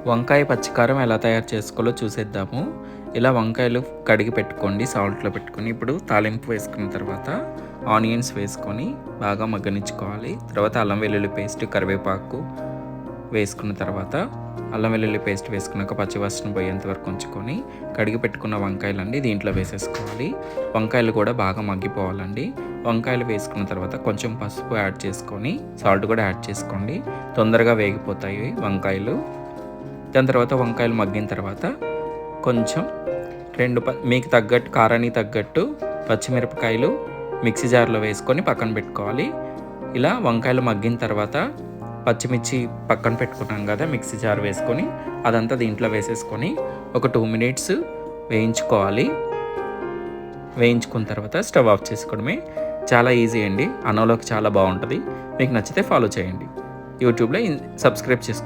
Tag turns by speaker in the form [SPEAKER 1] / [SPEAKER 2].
[SPEAKER 1] వంకాయ పచ్చికారం ఎలా తయారు చేసుకోవాలో చూసేద్దాము. ఇలా వంకాయలు కడిగి పెట్టుకోండి, సాల్ట్లో పెట్టుకొని. ఇప్పుడు తాలింపు వేసుకున్న తర్వాత ఆనియన్స్ వేసుకొని బాగా మగ్గనిచ్చుకోవాలి. తర్వాత అల్లం వెల్లుల్లి పేస్ట్, కరివేపాకు వేసుకున్న తర్వాత అల్లం వెల్లుల్లి పేస్ట్ వేసుకున్నాక పచ్చివాసన పోయేంత వరకు ఉంచుకొని కడిగి పెట్టుకున్న వంకాయలండి దీంట్లో వేసేసుకోవాలి. వంకాయలు కూడా బాగా మగ్గిపోవాలండి. వంకాయలు వేసుకున్న తర్వాత కొంచెం పసుపు యాడ్ చేసుకొని సాల్ట్ కూడా యాడ్ చేసుకోండి, తొందరగా వేగిపోతాయి వంకాయలు. దాని తర్వాత వంకాయలు మగ్గిన తర్వాత కొంచెం మీకు తగ్గట్టు కారానికి తగ్గట్టు పచ్చిమిరపకాయలు మిక్సీ జార్లో వేసుకొని పక్కన పెట్టుకోవాలి. ఇలా వంకాయలు మగ్గిన తర్వాత పచ్చిమిర్చి పక్కన పెట్టుకున్నాం కదా, మిక్సీ జార్ వేసుకొని అదంతా దీంట్లో వేసేసుకొని ఒక 2 minutes వేయించుకోవాలి. వేయించుకున్న తర్వాత స్టవ్ ఆఫ్ చేసుకోవడమే. చాలా ఈజీ అండి, అన్నంలోకి చాలా బాగుంటుంది. మీకు నచ్చితే ఫాలో చేయండి. యూట్యూబ్లో సబ్స్క్రైబ్ చేసుకోండి.